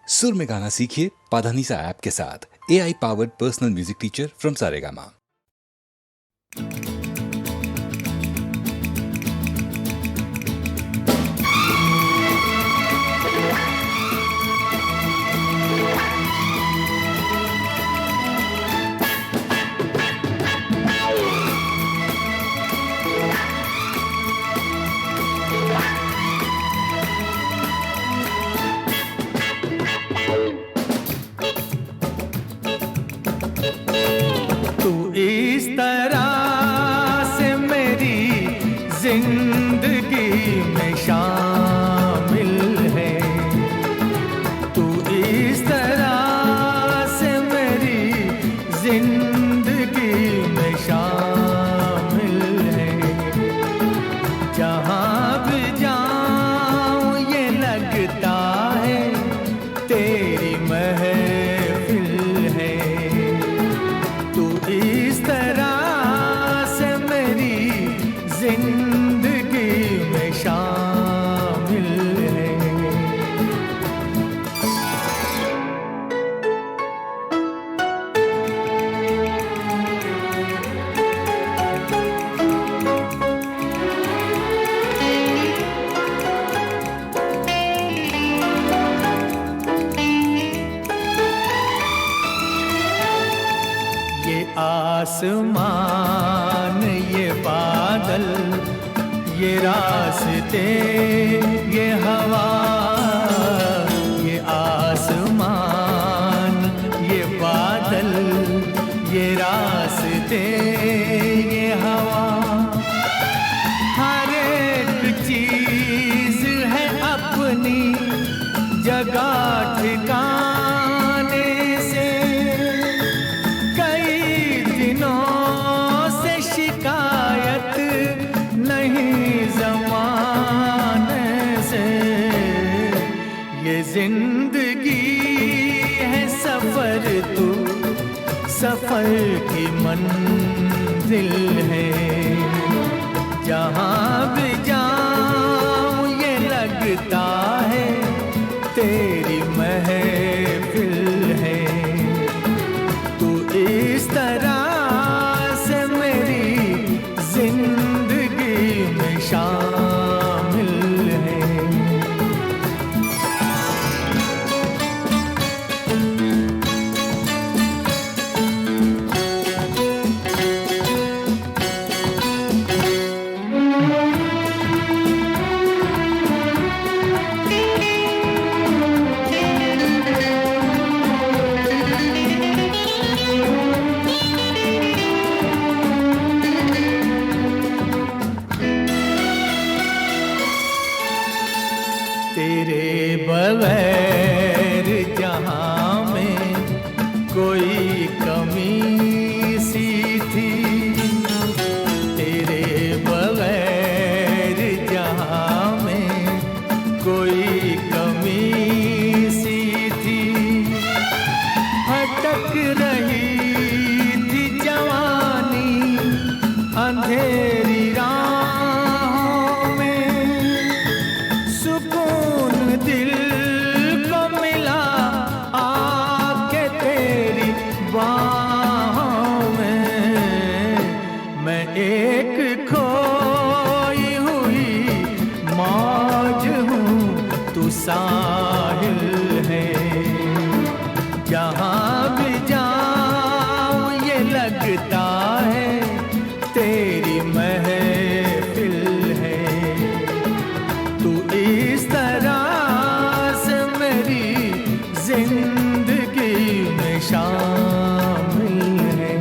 सुर में गाना सीखिए पाधानीसा ऐप के साथ। AI powered personal music teacher from Saregama. इस तरह से मेरी जिंदगी में शामिल है, तू इस तरह से मेरी जिंदगी में शामिल है। जहाँ भी जाऊँ ये लगता है तेरी महफिल है। इस तरह से मेरी जिंदगी में शामिल है। ये आसमान, ये बादल, ये रास्ते, ये हवा। ये आसमान, ये बादल, ये रास्ते, ये हवा। हर एक चीज है अपनी जगह ठिकाने से। शिकायत नहीं ज़माने से। ये जिंदगी है सफ़र, तू सफ़र की मंजिल है। जहाँ भी जाऊँ ये लगता है तेरी महफिल है। तू इस तरह जिंदगी में शामिल है। तेरे बगैर जहाँ में कोई कमी सी थी। तेरे बगैर जहाँ में कोई कमी सी थी। भटक रही थी जवानी अंधेरी राहों में। सुकून दिल को मिला आके तेरी बाहों में। मैं एक खोई हुई मौज हूँ, तू साहिल है। जहाँ भी जाऊँ ये लगता है तेरी महफिल है। तू इस तरह से मेरी जिंदगी में शामिल है।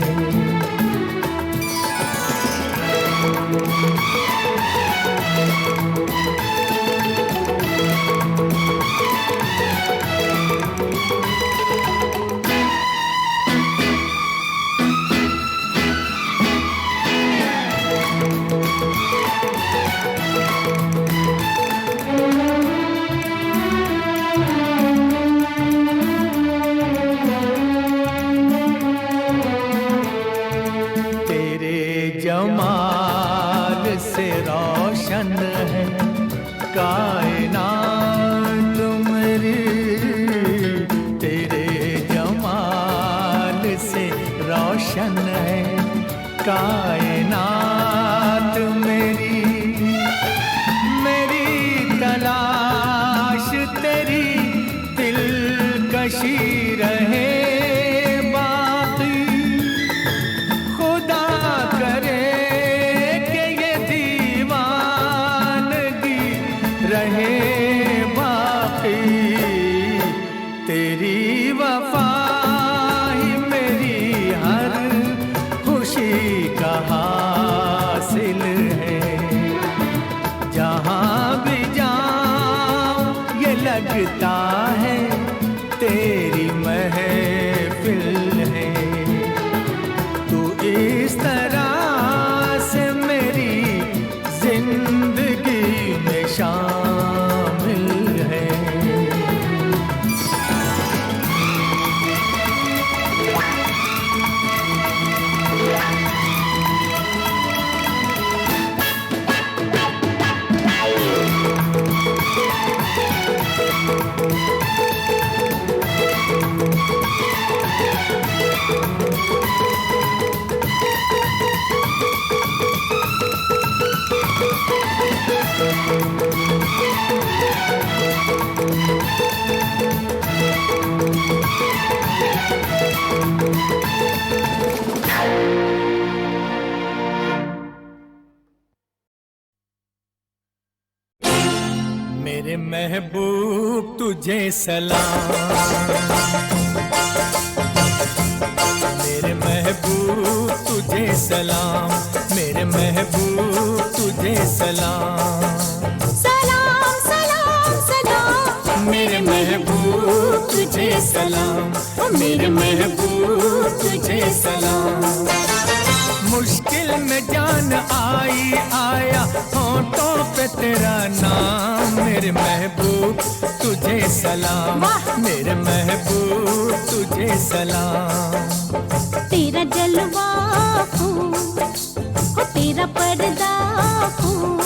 कशी रहे बाकी। खुदा करे कि ये दीवानगी रहे बाकी। तेरी वफा ही मेरी हर खुशी का हासिल है। जहाँ भी जाऊं ये लगता है तेरी महफिल है। तू इस तरह से मेरी जिंदगी में शामिल है। मेरे महबूब तुझे सलाम। मेरे महबूब तुझे सलाम। मेरे महबूब तुझे सलाम। सलाम सलाम सलाम मेरे महबूब तुझे सलाम। मेरे महबूब तुझे सलाम। मुश्किल में जान आई आया होठों पे तेरा नाम। मेरे महबूब तुझे सलाम। मेरे महबूब तुझे सलाम। तेरा जलवा खूब हो तेरा पर्दा खूब।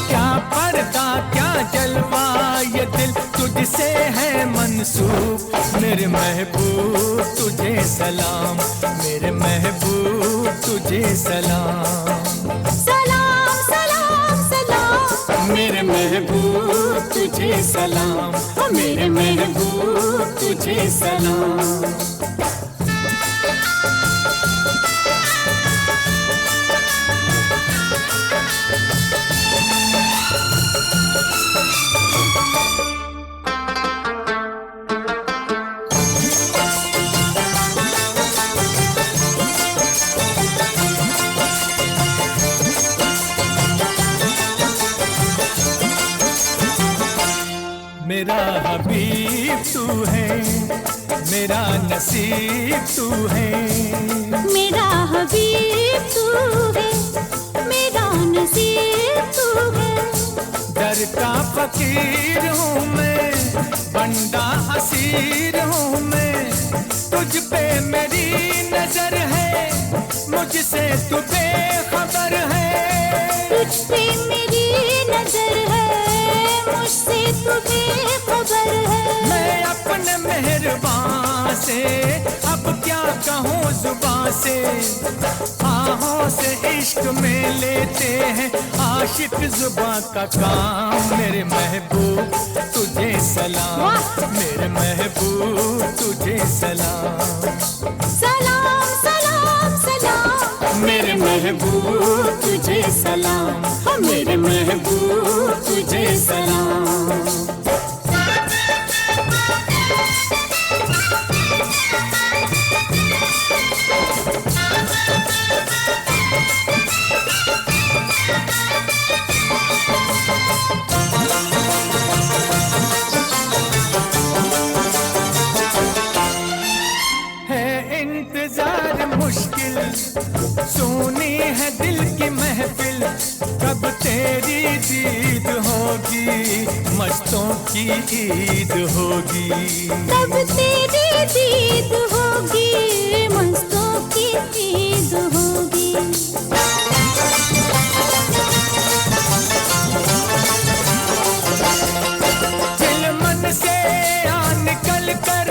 क्या पर्दा क्या जलवा ये दिल तुझसे है मंसूब। मेरे महबूब तुझे सलाम। मेरे महबूब तुझे सलाम। सलाम सलाम सलाम मेरे महबूब तुझे सलाम। मेरे महबूब तुझे सलाम। मेरा हबीब तू है, मेरा नसीब तू है। मेरा हबीब तू है, मेरा नसीब तू है। दर का फकीर हूँ मैं, बंदा असीर हूँ मैं। तुझ पे मेरी नजर है, मुझसे तू बेखबर है। तुझ पे मेरी नजर है, मुझसे तू बेखबर है। मैं अपने मेहरबान से अब क्या कहूँ जुबान से। आहों से इश्क में लेते हैं आशिक जुबां का काम। मेरे महबूब तुझे सलाम। मेरे महबूब तुझे सलाम। सलाम सलाम सलाम मेरे महबूब तुझे सलाम। मेरे महबूब तुझे सलाम। है इंतजार मुश्किल, सुनी है दिल की महफिल। कब तेरी दीद होगी, मस्तों की ईद होगी। तब तेरी दीद होगी, मस्तों की ईद होगी। दिल मन से आ निकल कर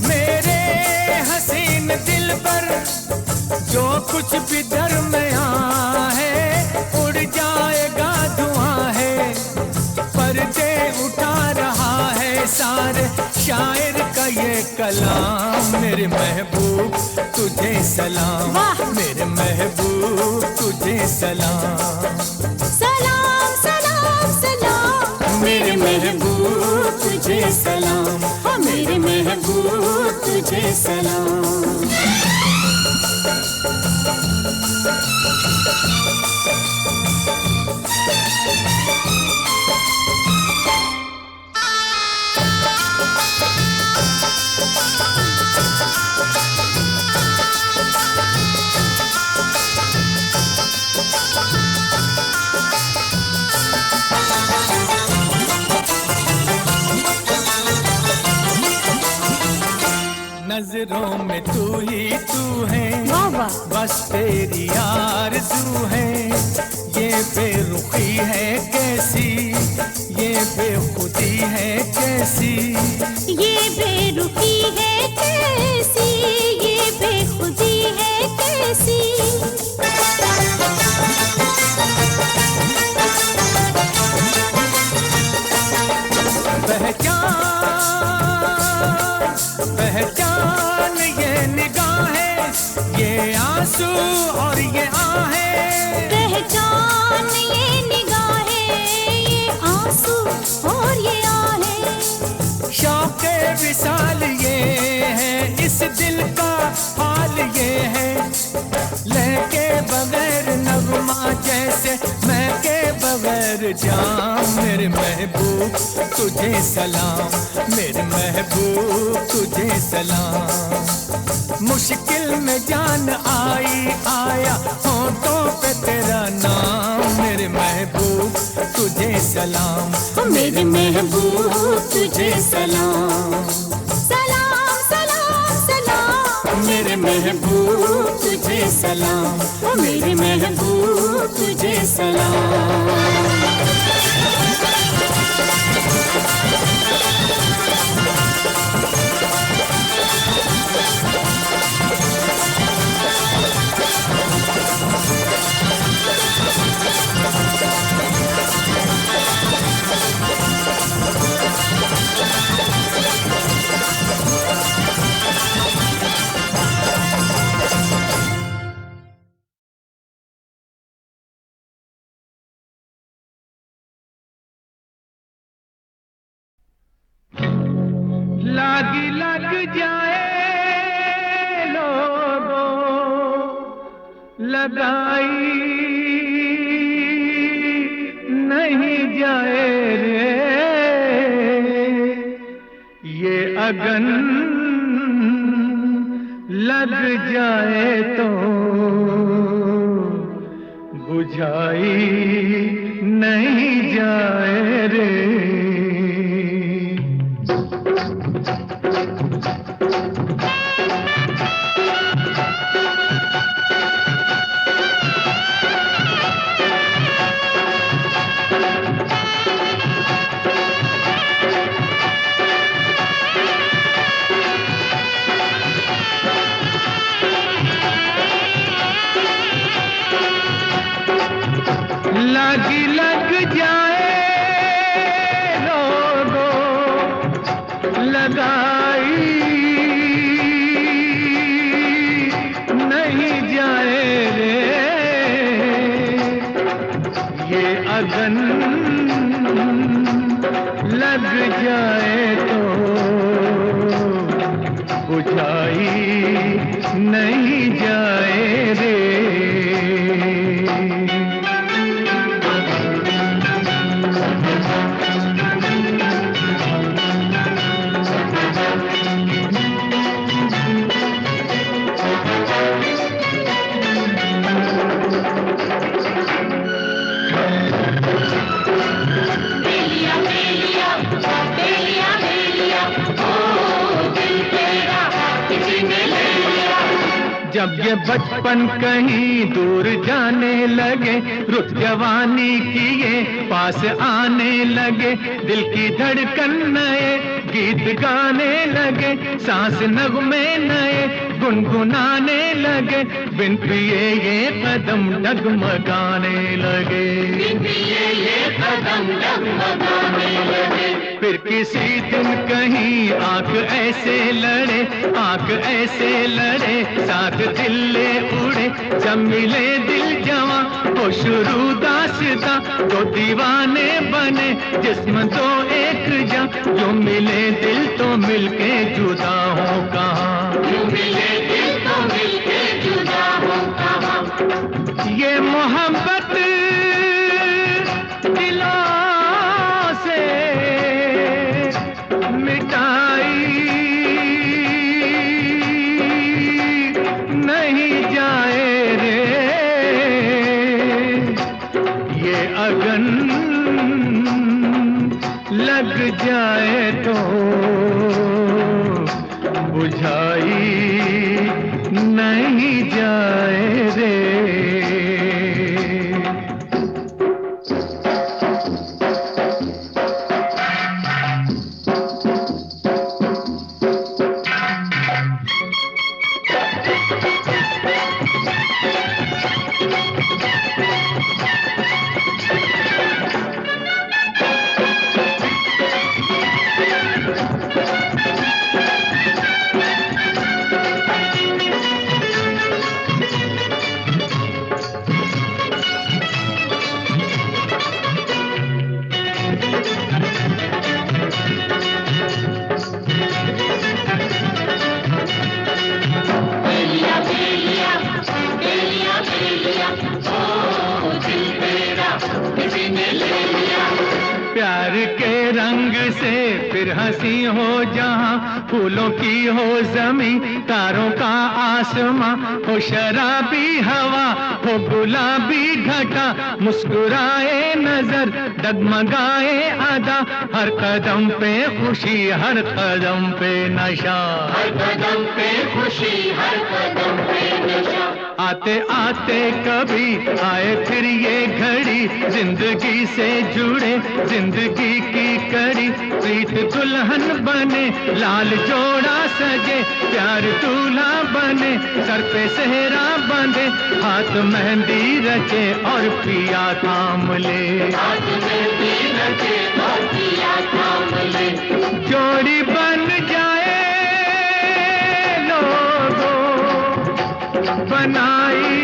मेरे हसीन दिल पर। जो कुछ भी दरमिया है उड़ जाएगा धुआं है। पर्दे उठा रहा है सारा तुम्हारे शायर का ये कलाम, मेरे महबूब तुझे सलाम, वाह! मेरे महबूब तुझे सलाम। सलाम सलाम सलाम मेरे महबूब तुझे सलाम, हाँ मेरे महबूब तुझे सलाम। नजरों में तू ही तू है, वाह वाह बस तेरी आरज़ू है। ये बेरुखी है कैसी, ये बेखुदी है कैसी, ये बेरुखी है कैसी, ये बेखुदी है कैसी। पहचान पहचान ये निगाहें, ये आंसू और ये आहें, पहचान ये निगाहें, ये आंसू और ये आहें। शौक़े विसाल ये है, इस दिल का हाल ये है। लहके बगैर नगमा जैसे महके बगैर जाम, मेरे महबूब तुझे सलाम, मेरे महबूब तुझे सलाम। मुश्किल में जान आई आया होठों पे तेरा नाम, मेरे महबूब तुझे सलाम, मेरे महबूब तुझे सलाम। सलाम सलाम सलाम मेरे महबूब तुझे सलाम, मेरे महबूब तुझे सलाम। लग जाए लोगों लगाई नहीं जाए रे, ये अगन लग जाए तो बुझाई नहीं जाए रे। लग जाए लोगों लगाई नहीं जाए रे, ये अगन लग जाए तो बुझाई नहीं जाए रे। जब ये बचपन कहीं दूर जाने लगे, रुत जवानी की ये पास आने लगे, दिल की धड़कन नए गीत गाने लगे, सांस नगमे नए गुनगुनाने लगे, बिन पिए ये कदम डगमगाने लगे, बिन पिए ये कदम डगमगाने लगे। फिर किसी दिन कहीं आंख ऐसे लड़े, आंख ऐसे लड़े, साथ दिल ले उड़े, जब मिले दिल जवां हो शुरू दास्तां, दो दीवाने बने जिस्म तो एक जा, यूं मिले दिल तो मिलके जुदा हो कहाँ, यूं मिले दिल तो मिलके जुदा हो कहाँ। ये मोहब्बत दिलों से मिटाई नहीं जाए रे, ये अगन लग जाए तो बुझाई नहीं जाए रे। प्यार के रंग से फिर हंसी हो जहां, फूलों की हो जमीं, तारों का आसमां, हो शराबी हवा, हो गुलाबी घटा, मुस्कुराए नजर, डगमगाए अदा, हर कदम पे खुशी, हर कदम पे नशा, हर कदम पे खुशी, हर कदम पे नशा। आते आते कभी आए फिर ये घड़ी, जिंदगी से जुड़े जिंदगी की कड़ी, प्रीत दुल्हन बने, लाल जोड़ा सजे, प्यार दूल्हा बने, सर पे सेहरा बंधे, हाथ मेहंदी रचे और पिया थाम ले, हाथ मेहंदी रचे और पिया थाम ले, जोड़ी बन जाए लोगों बनाई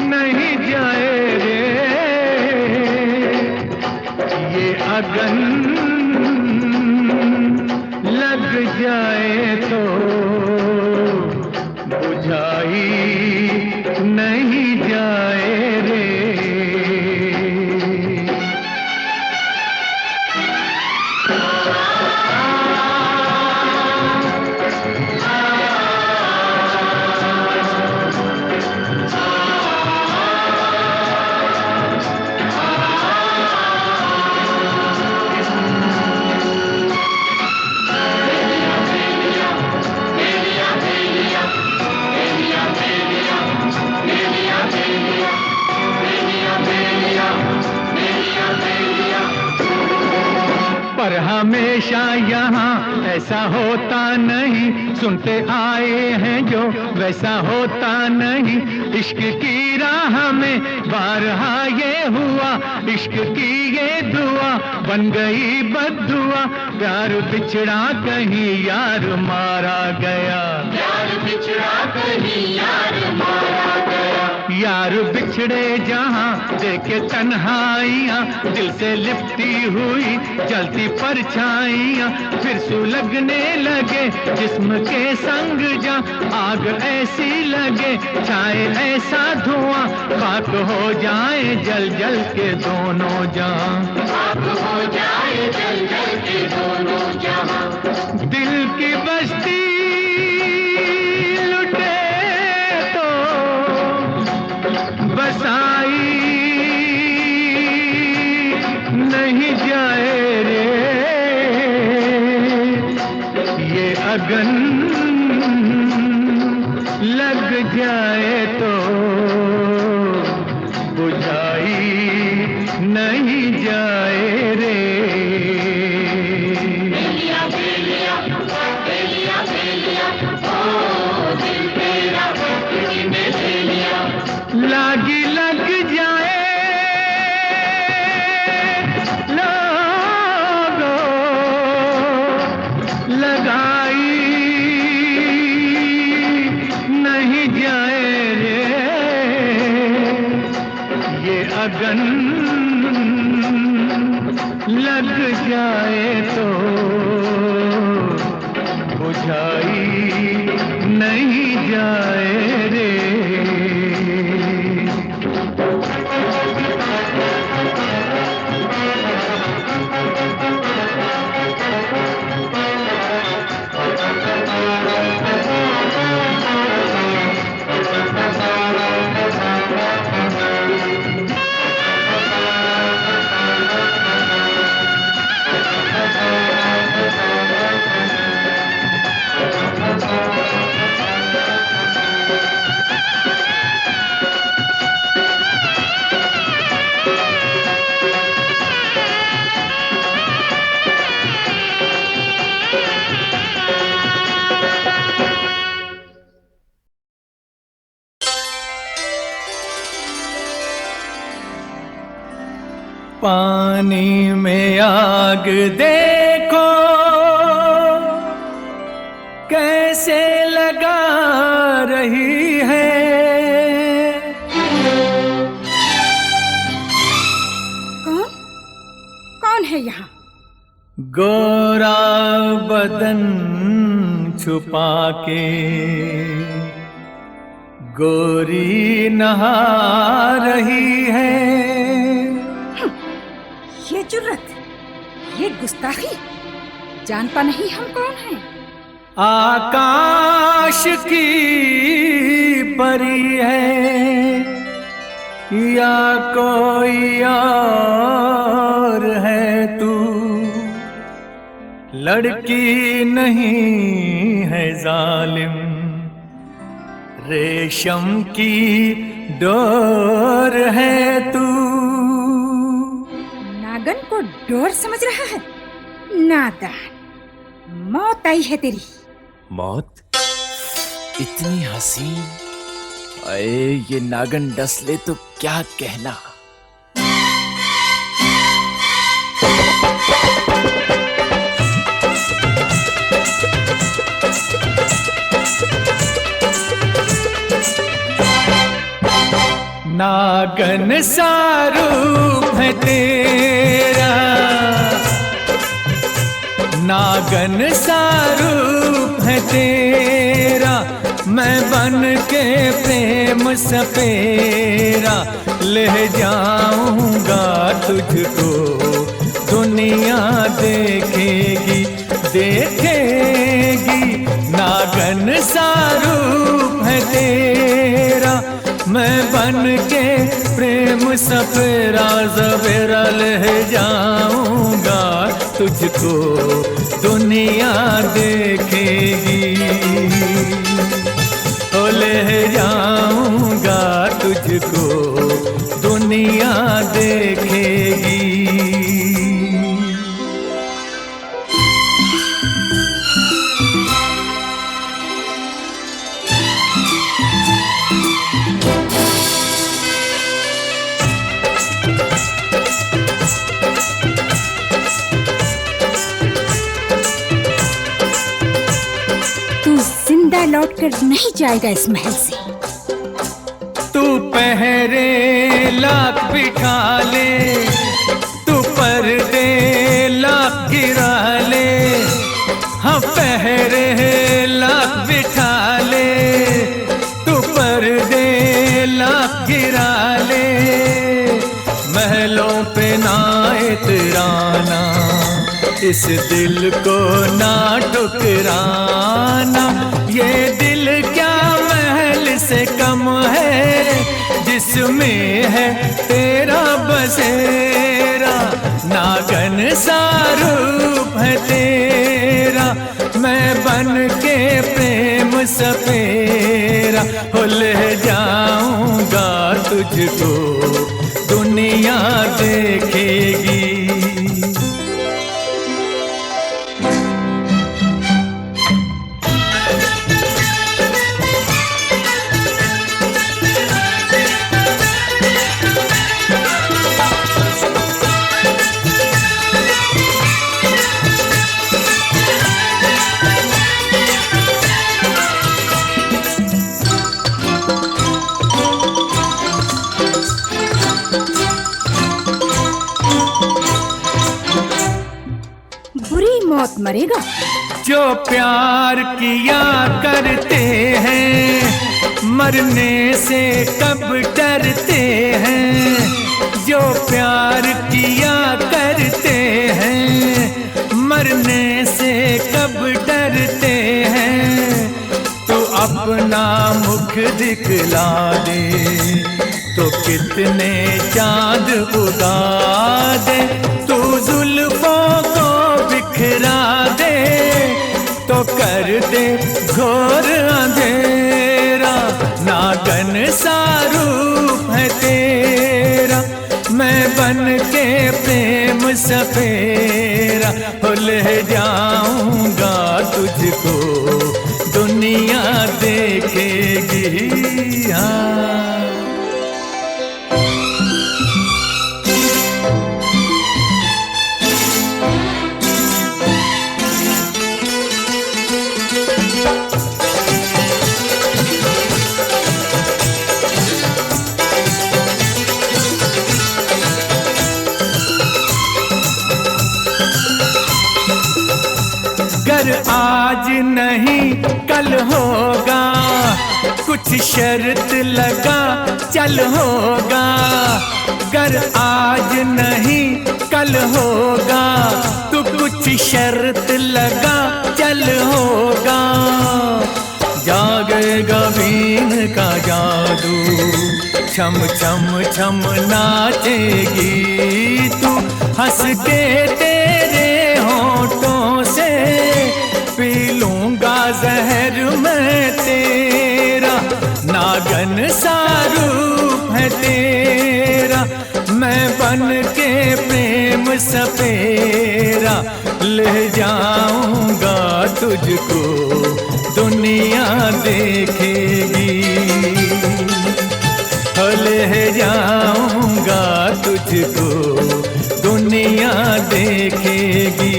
नहीं जाए रे, ये अगन लग जाए तो बुझाई नहीं जाए रे। पर हमेशा यहाँ ऐसा होता नहीं, सुनते आए हैं जो वैसा होता नहीं, इश्क की राह में बारहा ये हुआ, इश्क की ये दुआ बन गई बद्दुआ, प्यार बिछड़ा कहीं यार मारा गया, प्यार बिछड़ा कहीं यार मारा गया, यार बिछड़े जहाँ देखे तन्हाइयाँ, दिल से लिपटी हुई जलती परछाइयाँ, फिर सुलगने लगे जिस्म के संग जा, आग ऐसी लगे छाए ऐसा धुआं, खाक हो जाए जल जल के दोनों जहां, खाक हो जाए जल जल के दोनों जहां, दिल की बस्ती लुटे तो बसाई नहीं जाए रे, ये अगन लग जाए तो बुझाई नहीं जाए रे। बेलिया बेलिया बेलिया बेलिया ओ दिल तेरा किसी ने ले लिया, लागी लग जाए अगन लग जाए तो बुझाई नहीं जाए रे। पानी में आग देखो कैसे लगा रही है। कौन कौन है यहाँ? गोरा बदन छुपा के गोरी नहा रही है। ये जुर्रत, ये गुस्ताखी, जानता नहीं हम कौन हैं? आकाश की परी है या कोई और है तू, लड़की नहीं है जालिम, रेशम की डोर है तू। नागन को डोर समझ रहा है? नादान, मौत आई है तेरी। मौत? इतनी हसीन? अरे ये नागन डस ले तो क्या कहना। नागन सा रूप है तेरा, नागन सा रूप है तेरा, मैं बन के प्रेम सपेरा ले जाऊंगा तुझको, दुनिया देखेगी देखेगी। नागन सा रूप है तेरा, मैं बन के प्रेम सपेरा ज़वेरा ले जाऊंगा तुझको, दुनिया देखेगी। ओ ले जाऊंगा तुझको, दुनिया देखेगी। लौट कर नहीं जाएगा इस महल से। तू पहरे लाख बिठा ले, तू पर्दे लाख गिरा ले, हाँ पहरे लाख बिठा ले, तू पर्दे लाख गिरा ले। महलों पे ना इतराना, इस दिल को ना ठुकराना, ये दिल क्या महल से कम है, जिसमें है तेरा बसेरा। नागन सा रूप है तेरा, मैं बन के प्रेम सपेरा हो ले जाऊंगा तुझको, दुनिया देखेगी। बुरी मौत मरेगा। जो प्यार किया करते हैं मरने से कब डरते हैं। जो प्यार किया करते हैं मरने से कब डरते हैं। तो अपना मुख दिखला दे तो कितने चांद उगा दे। तू जुल्फों को बिखरा दे तो कर दे घोर अंधेरा। नागन सा रूप है तेरा मैं बन के प्रेम सफेरा। हो ले जाऊंगा तुझको दुनिया देखेगी। हाँ अगर आज नहीं कल होगा कुछ शर्त लगा चल होगा। अगर आज नहीं कल होगा तो कुछ शर्त लगा चल होगा। जागेगा बीन का जादू छम छम छम नाचेगी तू। हंस के तेरे होठों से पी लूंगा जहर मैं तेरा। नागन सा रूप है तेरा मैं बन के प्रेम सफेरा। ले जाऊंगा तुझको दुनिया देखेगी। ले जाऊंगा तुझको दुनिया देखेगी।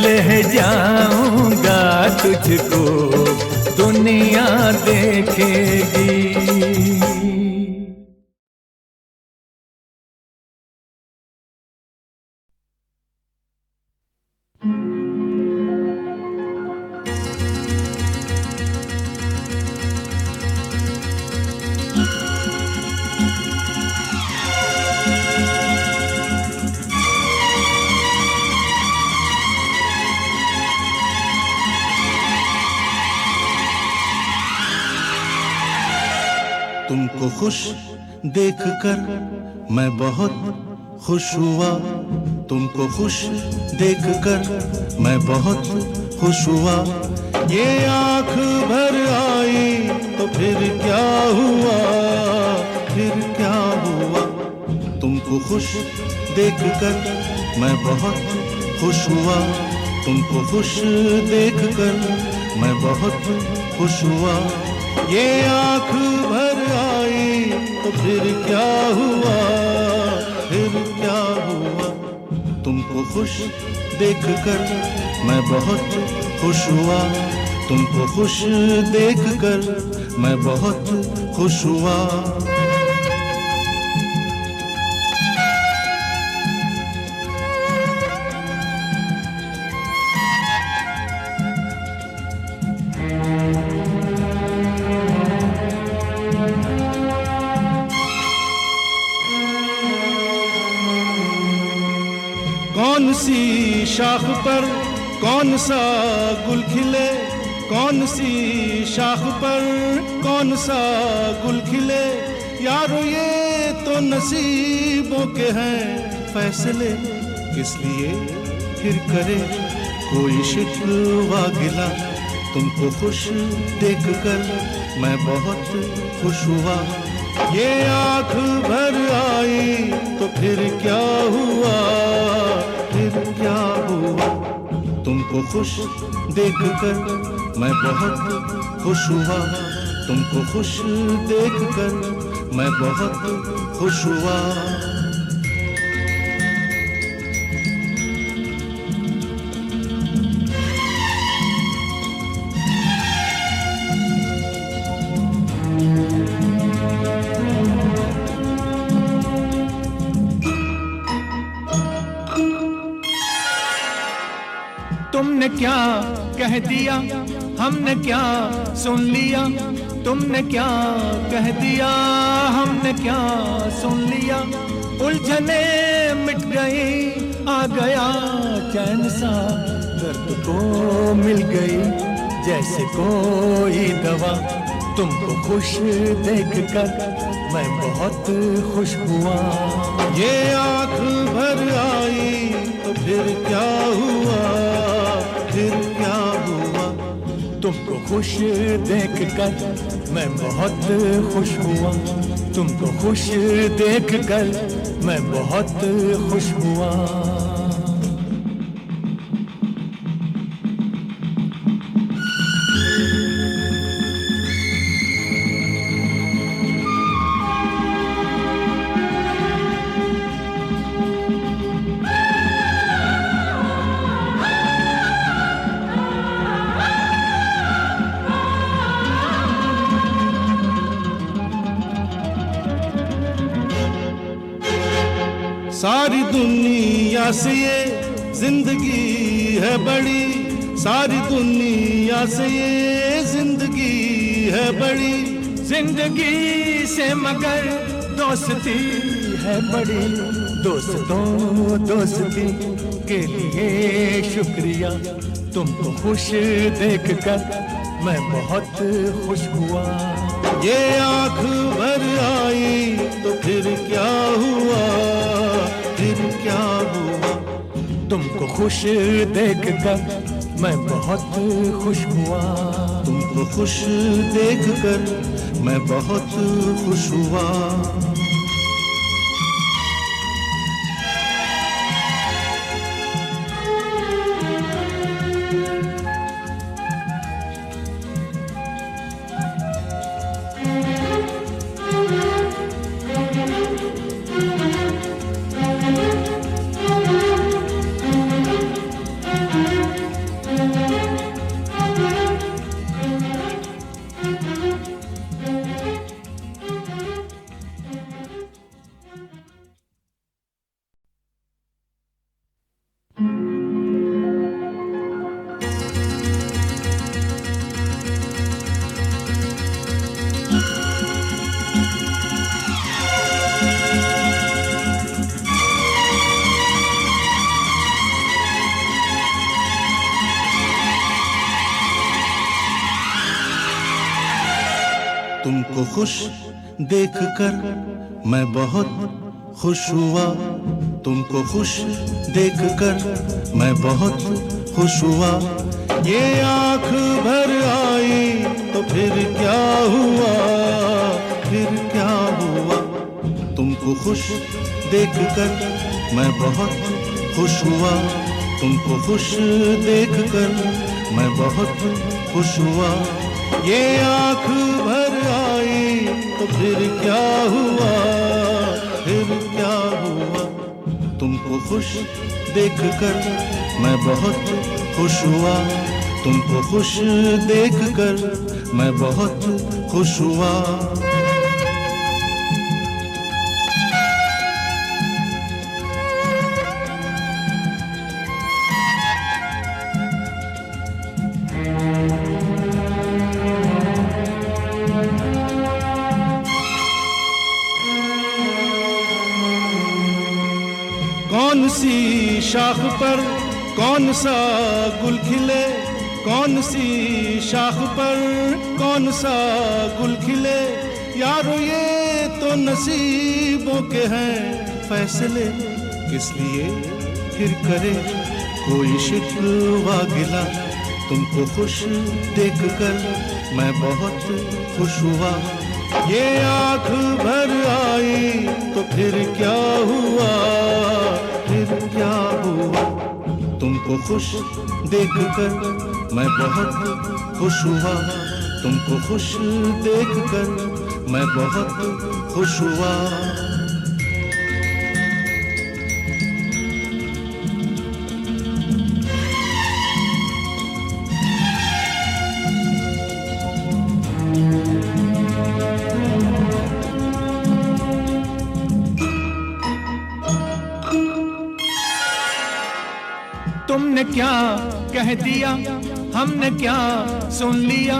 ले जाऊंगा तुझको दुनिया देखेगी। तुमको खुश देखकर मैं बहुत खुश हुआ। तुमको खुश देखकर मैं बहुत खुश हुआ। ये आँख भर आई तो फिर क्या हुआ, फिर क्या हुआ। तुमको खुश देखकर मैं बहुत खुश हुआ। तुमको खुश देखकर मैं बहुत खुश हुआ। ये आँख भर आई तो फिर क्या हुआ, फिर क्या हुआ। तुमको खुश देखकर मैं बहुत खुश हुआ। तुमको खुश देखकर मैं बहुत खुश हुआ। कौन सी शाख पर कौन सा गुल खिले। कौन सी शाख पर कौन सा गुल खिले। यारो ये तो नसीबों के हैं फैसले। किस लिए फिर करे कोई शिकवा गिला। तुमको खुश देखकर मैं बहुत खुश हुआ। ये आँख भर आई तो फिर क्या हुआ, फिर क्या हुआ। तुमको खुश देखकर मैं बहुत खुश हुआ। तुमको खुश देखकर मैं बहुत खुश हुआ। तुमने क्या कह दिया, हमने क्या सुन लिया, तुमने क्या कह दिया, हमने क्या सुन लिया। उलझने मिट गई, आ गया चैन सा, दर्द को मिल गई जैसे कोई दवा। तुमको खुश देखकर मैं बहुत खुश हुआ। ये आँख भर आई तो फिर क्या हुआ, फिर क्या हुआ। तुमको खुश देखकर मैं बहुत खुश हुआ। तुमको खुश देखकर मैं बहुत खुश हुआ। सारी दुनिया से ये जिंदगी है बड़ी, सारी दुनिया से ये जिंदगी है बड़ी। जिंदगी से मगर दोस्ती है बड़ी। दोस्तों दोस्ती के लिए शुक्रिया। तुमको खुश देखकर मैं बहुत खुश हुआ। ये आँख भर आई तो फिर क्या हुआ, फिर क्या हुआ। तुमको खुश देखकर मैं बहुत खुश हुआ। तुमको खुश देखकर मैं बहुत खुश हुआ। तुमको खुश देखकर मैं बहुत खुश हुआ। तुमको खुश देखकर मैं बहुत खुश हुआ। ये आँख भर आई तो फिर क्या हुआ, फिर क्या हुआ। तुमको खुश देखकर मैं बहुत खुश हुआ। तुमको खुश देखकर मैं बहुत खुश हुआ। ये आँख भर आई तो फिर क्या हुआ, फिर क्या हुआ। तुमको खुश देखकर मैं बहुत खुश हुआ। तुमको खुश देखकर मैं बहुत खुश हुआ। कौन सी शाख पर कौन सा गुल खिले, कौन सी शाख पर कौन सा गुल खिले। यारो ये तो नसीबों के हैं फैसले, किस लिए फिर करे कोई शिकवा गिला। तुमको खुश देखकर मैं बहुत खुश हुआ। ये आँख भर आई तो फिर क्या हुआ, फिर क्या हुआ। तुमको खुश देखकर मैं बहुत खुश हुआ। तुमको खुश देखकर मैं बहुत खुश हुआ। तुमने क्या कह दिया, हमने क्या सुन लिया,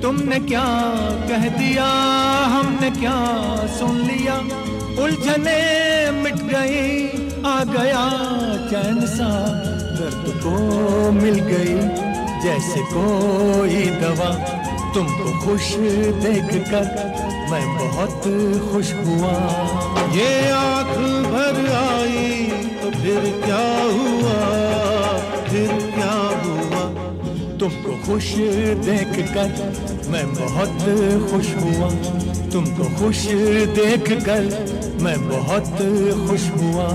तुमने क्या कह दिया, हमने क्या सुन लिया। उलझने मिट गई, आ गया चैन सा, दर्द को मिल गई जैसे कोई दवा। तुमको खुश देखकर मैं बहुत खुश हुआ। ये आँख भर आई तो फिर क्या हुआ, फिर क्या हुआ। तुमको खुश देखकर मैं बहुत खुश हुआ। तुमको खुश देखकर मैं बहुत खुश हुआ।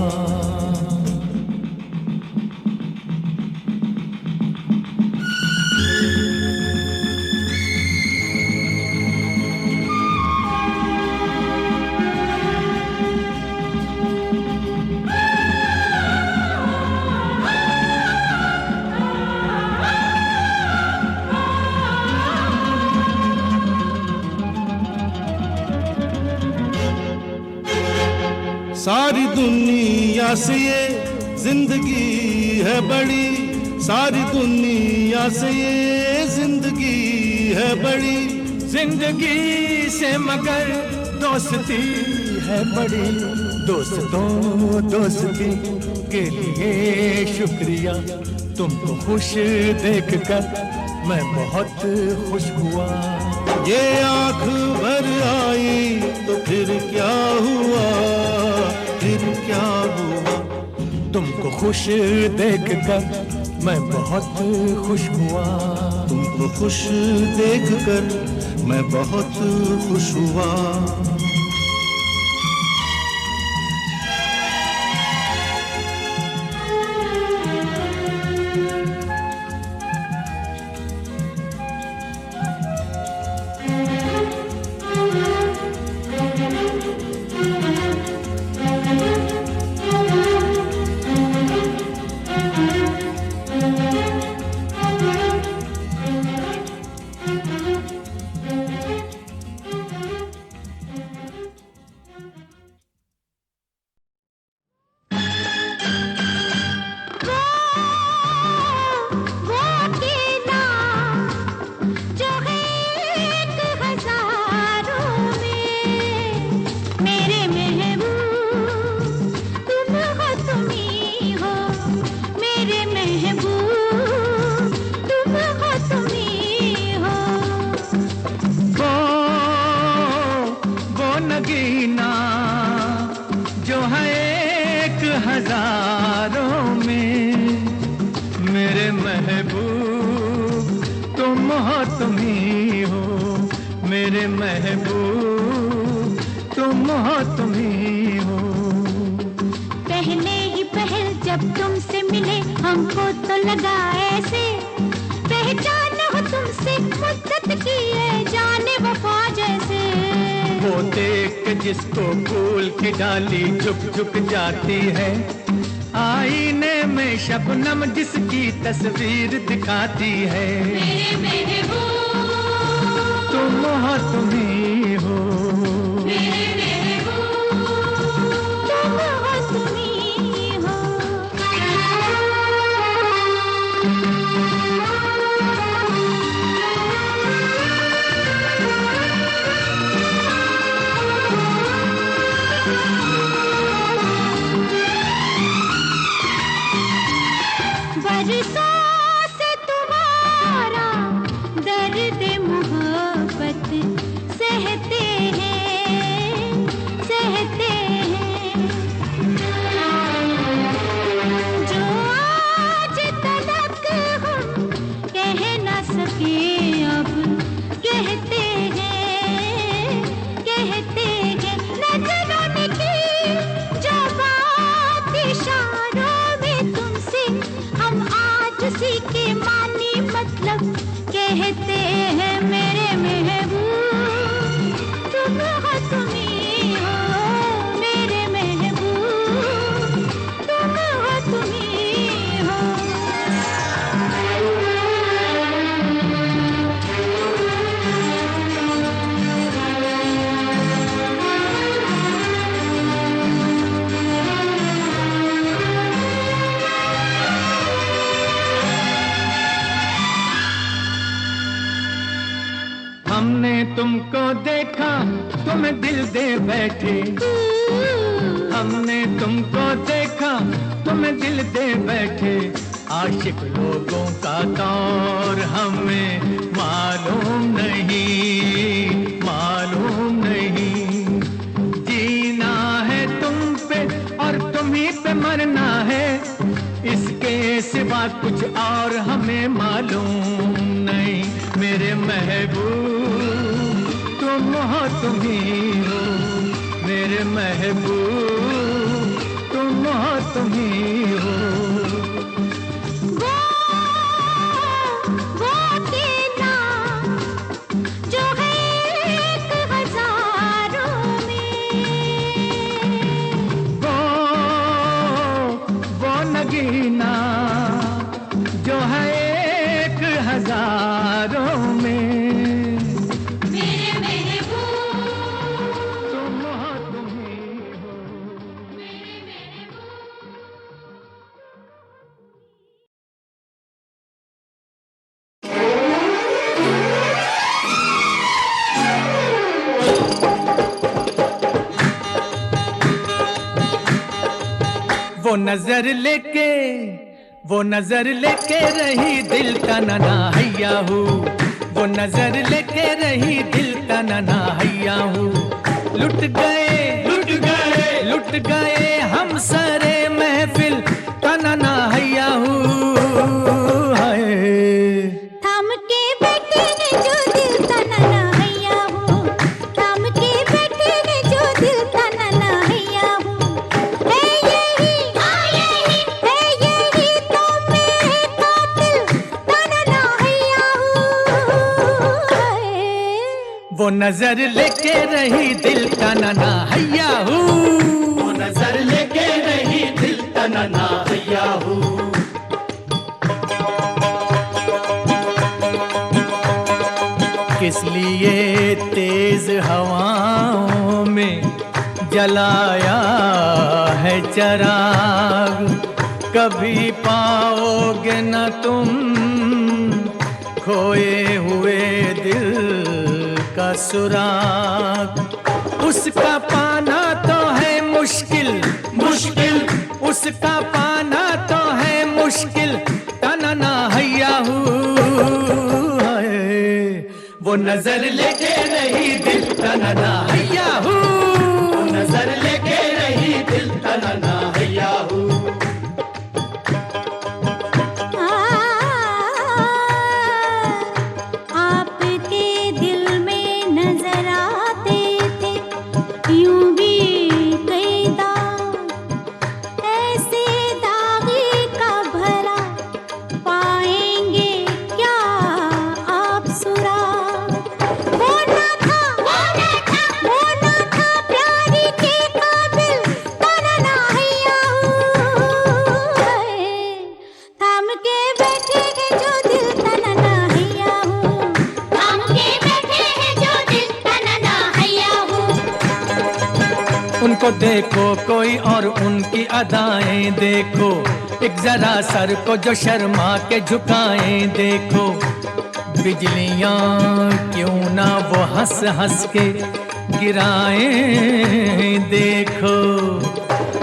सारी दुनिया से ये जिंदगी है बड़ी, सारी दुनिया से ये जिंदगी है बड़ी। जिंदगी से मगर दोस्ती है बड़ी। दोस्तों दोस्ती के लिए शुक्रिया। तुमको खुश देखकर मैं बहुत खुश हुआ। ये आँख भर आई तो फिर क्या हुआ, फिर क्या हुआ। तुमको खुश देखकर मैं बहुत खुश हुआ। तुमको खुश देखकर मैं बहुत खुश हुआ। नगीना जो है एक हजारों में, मेरे महबूब तुम हो, तुम ही हो। मेरे महबूब तुम हो, तुम ही हो। पहले ही पहल जब तुमसे मिले हमको तो लगा ऐसे, पहचान हो तुमसे मुद्दत की है जाने वफा जैसे। वो देख के जिसको फूल की डाली झुक झुक जाती है, आईने में शबनम जिसकी तस्वीर दिखाती है। मेरे महबूब तुम हो, तुम ही हो। मेरे महबूब तुम हो, तुम ही हो। बरसों से तुम्हारा दर्द मोहब्बत सहते हैं, सहते हैं। जो आज तलक हम कह न सके अब कहते हैं, कहते हैं। नजरों ने की जो बात इशारों में तुमसे, हम आज उसी के मानी मतलब कहते हैं। मेरे महबूब तुम हो, तुम ही हो। मेरे महबूब तुम हो, तुम ही हो। तुमको देखा तुम्हें दिल दे बैठे, हमने तुमको देखा तुम्हें दिल दे बैठे। आशिक लोगों का दौर हमें मालूम नहीं, मालूम नहीं। जीना है तुम पे और तुम्हीं पे मरना है, इसके सिवा कुछ और हमें मालूम नहीं। मेरे महबूब तुम हो, तुम ही हो, मेरे महबूब तुम हो, तुम ही हो। वो कहना जो है एक हजारों में, वो नगीना जो है एक हजारों में। वो नजर लेके रही दिल का नना हैया हूँ, वो नजर लेके रही दिल का नना हैया हूँ। लुट गए हम सारे महफिल का नना हैया हूँ। थाम के बैठे हैं जो दिल का नना हैया हूँ, थाम के बैठे हैं जो दिल का नना हैया हूँ। है यही तो मेरे कातिल का नना हैया हूँ। वो नजर लेके रही दिल का नना हैया हूँ, वो नजर लेके रही दिल का नना हैया हूँ। किस लिए तेज हवाओं में जलाया है चिराग, कभी पाओगे न तुम खोए हुए दिल का सुराग। उसका पाना तो है मुश्किल, उसका पाना तो है मुश्किल, तनना हैया हूँ। वो नजर लेके रही दिल तनना हैया हूँ, वो नजर लेके रही दिल तनना हैया हूँ। आपके दिल में नजर आते थे यूं भी कई दाग, ऐसे दागी का भला पाएंगे क्या आप सुराग। वो ना था प्यारी के काबिल तनना हैया हूँ। थाम के बैठे हैं जो दिल तनना हैया हूँ, थाम के बैठे हैं जो दिल तनना हैया हूँ। उनको देखो कोई और उनकी अदाएं देखो, एक जरा सर को जो शर्मा के झुकाएं देखो। बिजलियां क्यों ना वो हंस हंस के गिराएं देखो।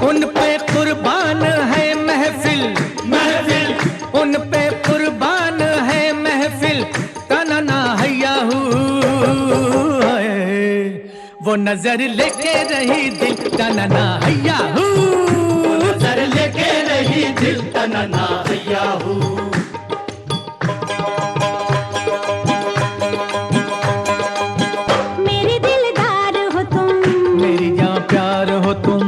उन पे कुर्बान है महफिल, उन पे कुर्बान है महफिल, तनना हैया हूँ। वो नजर लेके रही दिल तनना हैया हूँ, वो नजर लेके रही दिल तनना हैया हूँ। मेरे दिलदार हो तुम, मेरी जान प्यार हो तुम,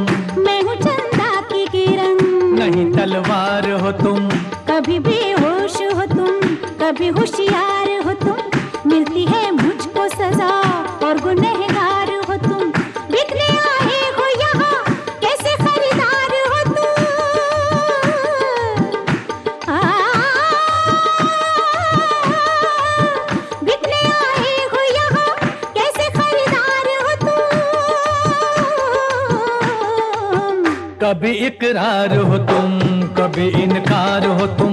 मैं हूँ चंदा की किरण। नहीं तलवार हो तुम, कभी बेहोश हो तुम, कभी होशियार हो तुम। मिलती है मुझको सजा और गुनहगार हो तुम। बिकने आए हो यहाँ कैसे खरीदार हो तुम। बिकने आए हो यहाँ कैसे खरीदार हो तुम। कभी इकरार हो तुम, कभी इनकार हो तुम,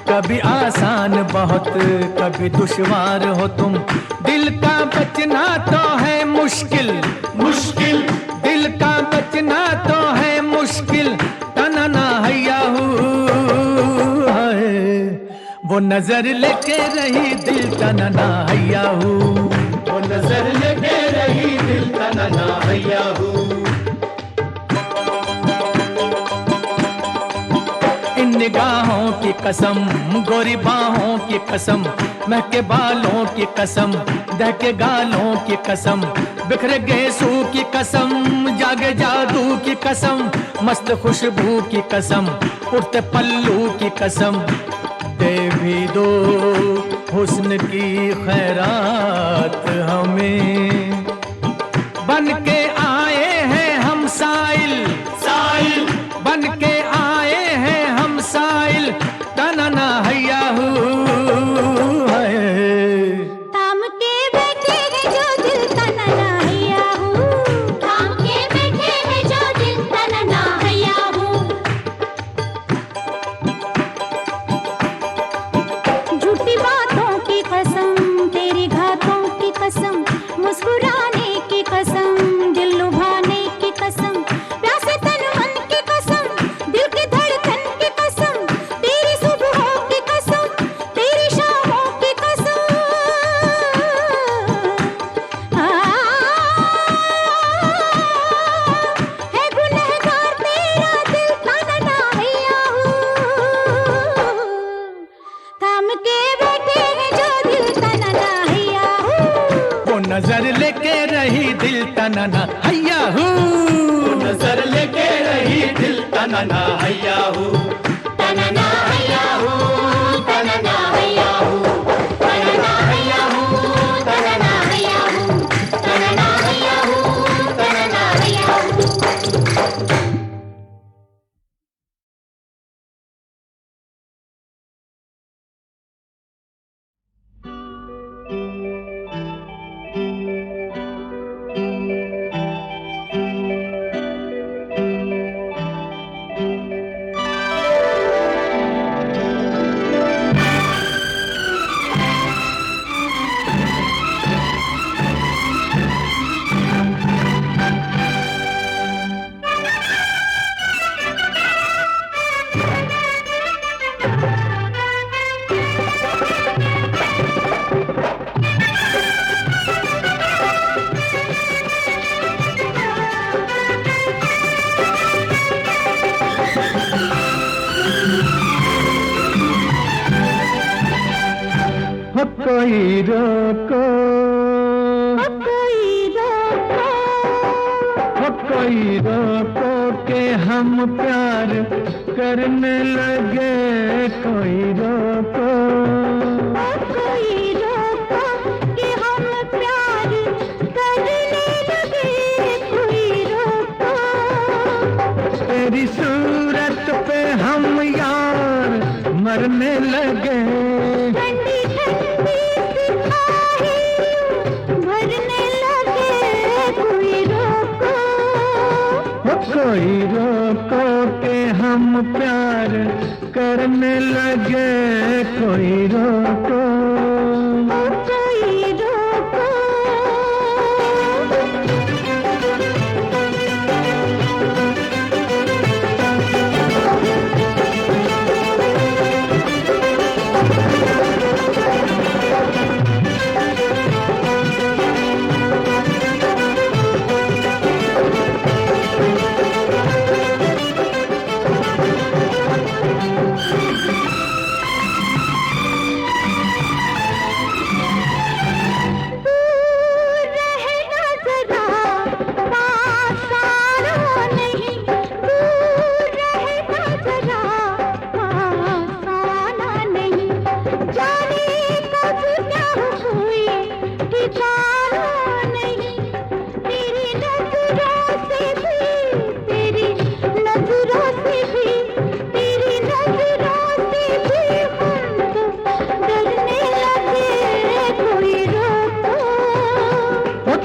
कभी आसान बहुत बहुत कभी दुश्वार हो तुम, दिल का बचना तो है मुश्किल, मुश्किल दिल का बचना तो है मुश्किल, तनना हैया है वो नजर लेके रही दिल तनना हैया, वो नजर लेके रही दिल तनना हैया। इन निगाहों की कसम, गोरी बाहों की कसम, महके बालों की कसम, दहके गालों की कसम, बिखरे गेसू की कसम, जागे जादू की कसम, मस्त खुशबू की कसम, उड़ते पल्लू की कसम, दे भी दो हुस्न की खैरात हमें। बन के आए हैं हम साइल, साइल बन के आए हैं हम साइल, तनना हैया थाम के बैठे हैं जो दिल तनना हैया हूँ, थाम के बैठे हैं जो दिल तनना हैया हूँ। झूठी बातों की कसम, तेरी घातों की कसम, मुस्कुराने की कसम, दिल लुभाने की कसम, प्यासे तन मन की कसम, दिल की धड़कन की कसम, तेरी सुबहों की कसम, तेरी शामों की कसम। है गुनहगार तेरा दिल तनना हैया हूँ, थाम के बैठे हैं जो दिल तनना हैया हूँ। वो नजर लेके रही दिल तनना हैया हूँ, नजर लेके रही दिल तनना हैया हूँ, तनना हैया हूँ, तनना हैया हूँ, तनना हैया हूँ, तनना हैया हूँ, तनना हैया हूँ, तनना हैया हूँ। हो कोई रोको, कोई रोको, हो कोई रोको के हम प्यार करने लगे, कोई रोको, कोई रोको कि हम प्यार करने लगे, कोई रोको। तेरी सूरत पे हम यार मरने लगे, ठंडी ठंडी सिपाही भरने लगे, कोई रोको, हो कोई रोको के हम प्यार करने लगे, कोई रोको। कोई रोको।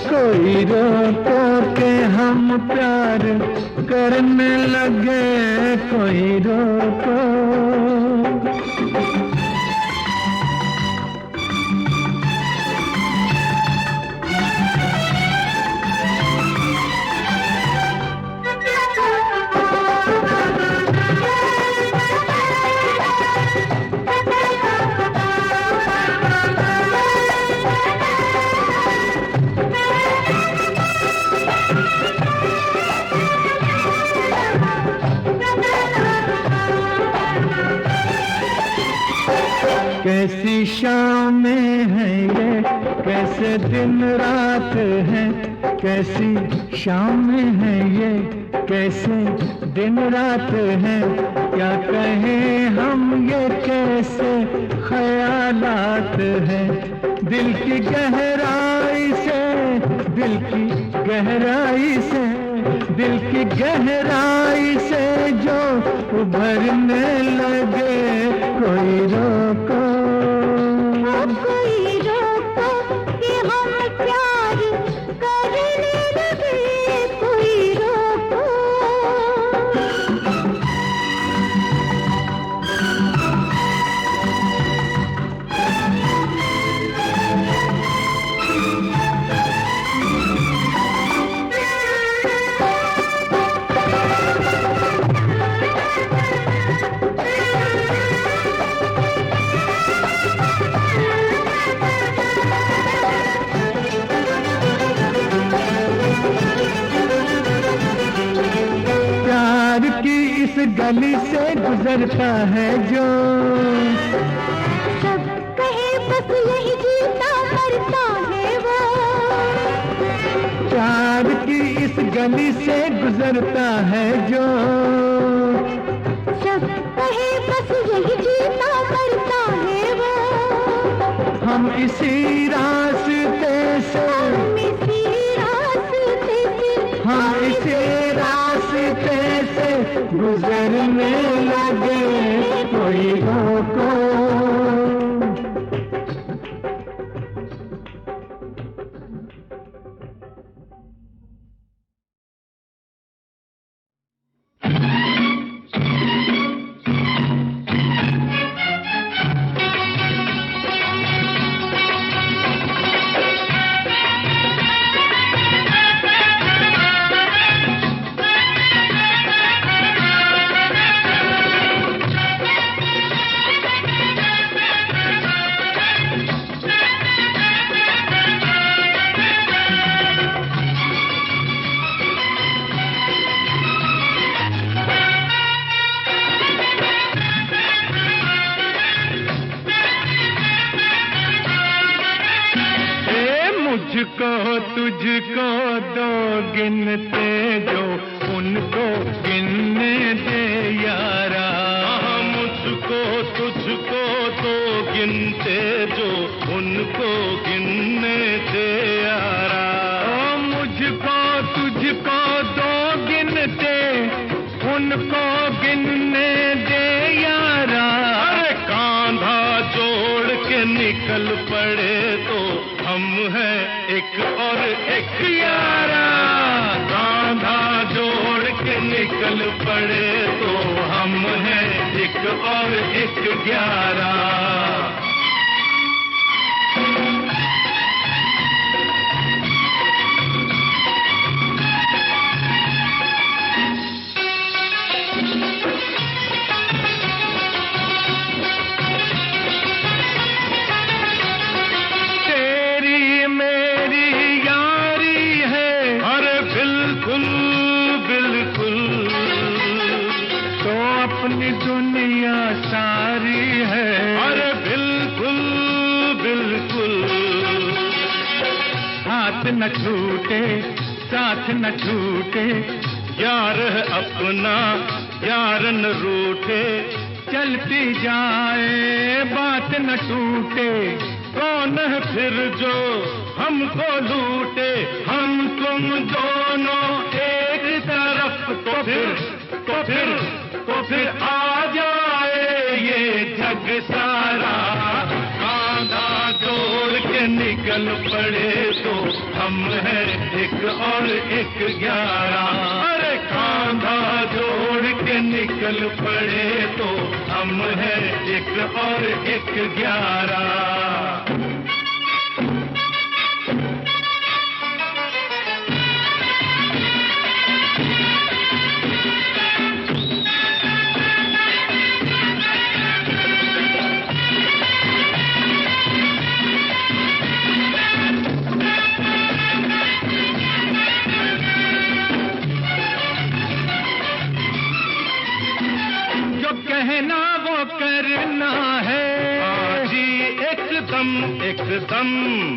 कोई रोको के हम प्यार करने लगे, कोई रोको। कैसी शामें हैं ये, कैसे दिन रात हैं, कैसी शामें हैं ये, कैसे दिन रात हैं, क्या कहें हम ये कैसे ख्यालात हैं। दिल की गहराई से, दिल की गहराई से, दिल की गहराई से जो उभरने लगे, कोई रोको, कोई रोको कि हम प्यार करने लगे, कोई रोको। प्यार की इस गली से गुजरता है जो, सब कहे बस यही जीता मरता है वो। प्यार की इस गली से गुजरता है जो, सब कहे बस यही जीता मरता है वो। हम इसी रास्ते से, हम इसी रास्ते से, हम इसी रास्ते से गुजरने लगे, कोई रोको। मुझको तुझको दो गिनते जो, उनको गिनने दे यारा। मुझको तुझको दो गिनते जो, उनको गिनने दे यारा। ओ मुझको तुझको दो गिनते, उनको गिनने दे यारा। अरे कांधा जोड़ के निकल पड़े तो हम हैं एक और एक यारा। कांधा जोड़ के निकल पड़े तो हम हैं एक और एक 11। अपनी दुनिया सारी है। अरे बिल्कुल बिल्कुल। हाथ न छूटे साथ न छूटे, यार है अपना यार न रूठे। चलती जाए बात न टूटे, कौन है फिर जो हमको लूटे। हम तुम दोनों एक तरफ तो फिर आ जाए ये जग सारा। कांधा जोड़ के निकल पड़े तो हम हैं एक और एक 11। अरे कांधा जोड़ के निकल पड़े तो हम हैं एक और एक 11। कहना वो करना है, एकदम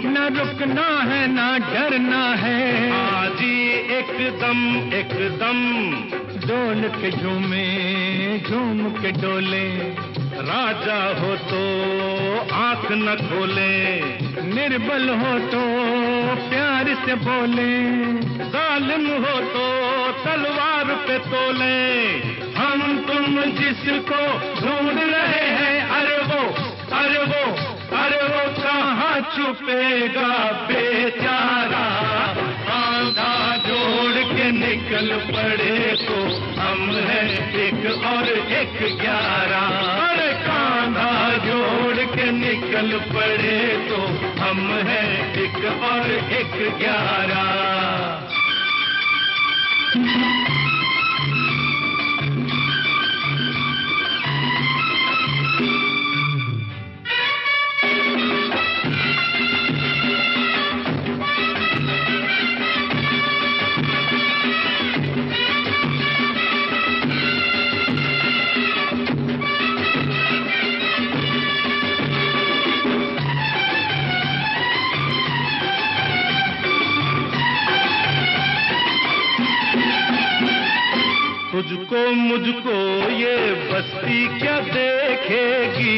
न रुकना है न डरना है, आज ही एकदम डोल के झूमे झूम के डोले, राजा हो तो आंख न खोले, निर्बल हो तो प्यार से बोले, जालिम हो तो तलवार पे तोले। हम तुम जिसको ढूंढ रहे हैं, अरे वो कहाँ छुपेगा बेचारा। आंधा जोड़ के निकल पड़े तो हम हैं 1 और 1 11। अरे कांधा जोड़ के निकल पड़े तो हम हैं 1 और 1 11। तुझको मुझको ये बस्ती क्या देखेगी,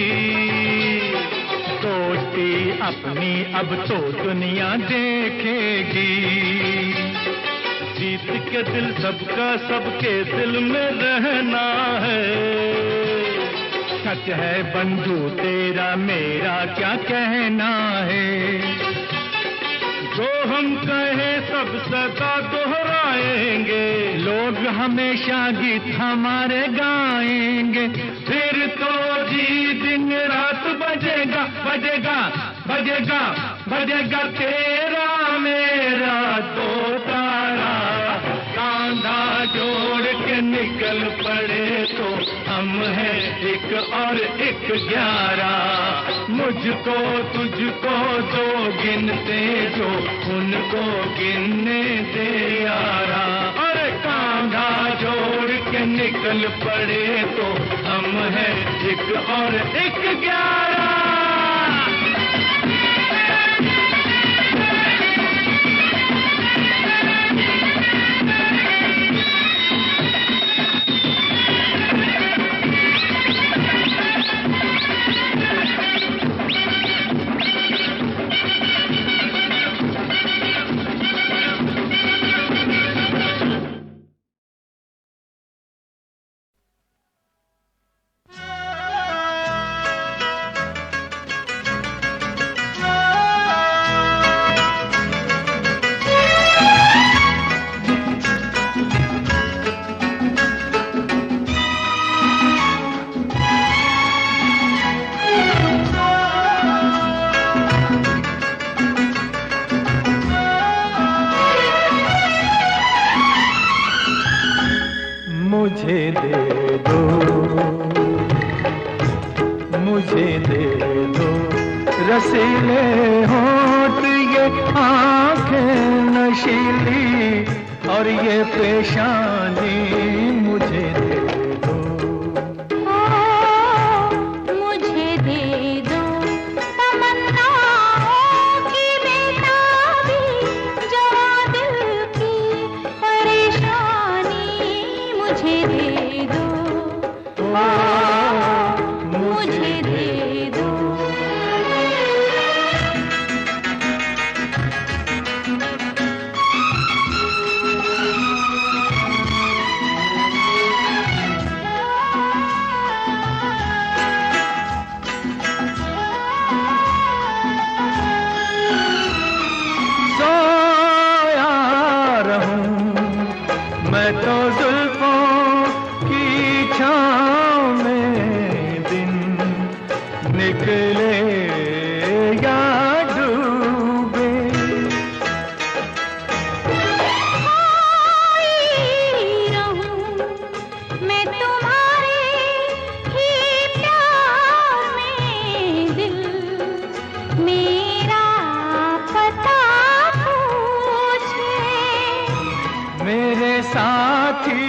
दोस्ती अपनी अब तो दुनिया देखेगी। जीत के दिल सबका सबके दिल में रहना है। सच है बंधु तेरा मेरा क्या कहना है, जो हम कहे सब सदा दोहराएंगे, लोग हमेशा गीत हमारे गाएंगे। फिर तो जी दिन रात बजेगा बजेगा बजेगा बजेगा तेरा मेरा दो तारा। कांधा जोड़ के निकल पड़े तो हम हैं 1 और 1 11। मुझको तुझको दो गिनते जो उनको गिनने दे यारा। अरे कांधा जोड़ के निकल पड़े तो हम हैं 1 और 1 11। मुझे दे दो, मुझे दे दो रसीले होठ, ये आंखें नशीली और ये पेशानी मुझे दे दो। मुझे दे दो तमन्नाओं की बेताबी, जो दिल की परेशानी मुझे दे दो। मुझे दे दो। सोया रहूं मैं तो जुल्फों की छाँव में, दिन निकले या डूबे। रहूं मैं तुम्हारे ही प्यार में, दिल मेरा पता पूछे। मेरे साथी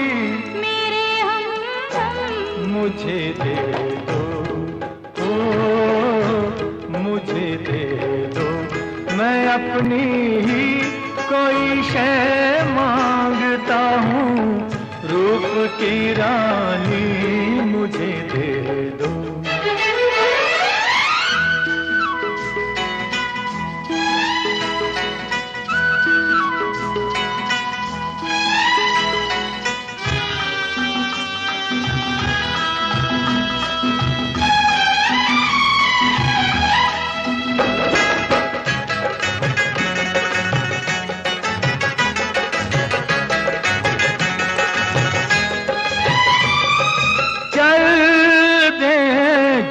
मेरे हमदम मुझे दे दो, अपनी ही कोई शय मांगता हूँ, रूप की रानी मुझे दे दो।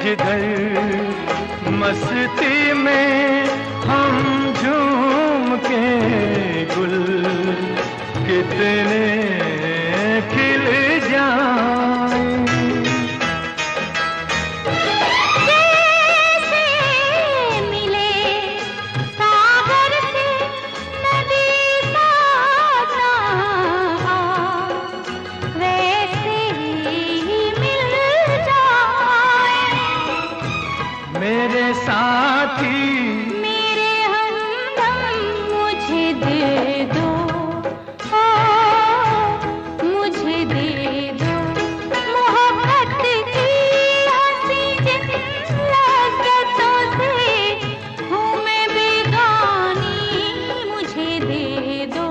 जिधर मस्ती में हम झूम के गुल कितने खिल जाएं। जैसे मिले सागर से नदी ताजा, वैसे ही मिल जाए मेरे साथी मेरे हमदम, मुझे दे दो, मुझे दे दो मोहब्बत की हंसी जिन लज़्ज़तों से हूँ मैं बेगानी, मुझे दे दो।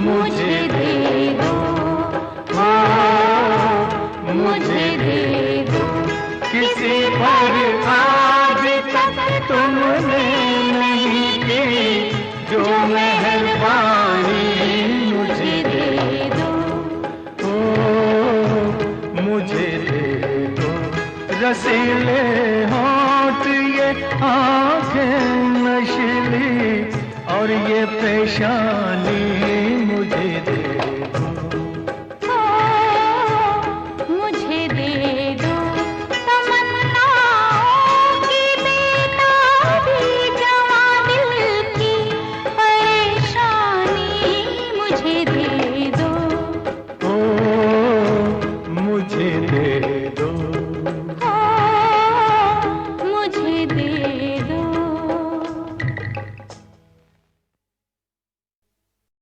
मुझे दे दो, मुझे दे दो। किसी पर आज तक तुमने नहीं की जो मेहरबानी, मुझे दे दो, मुझे दे दो। रसीले होंठ ये आँखें नशीली और ये पेशानी, मुझे दे दो।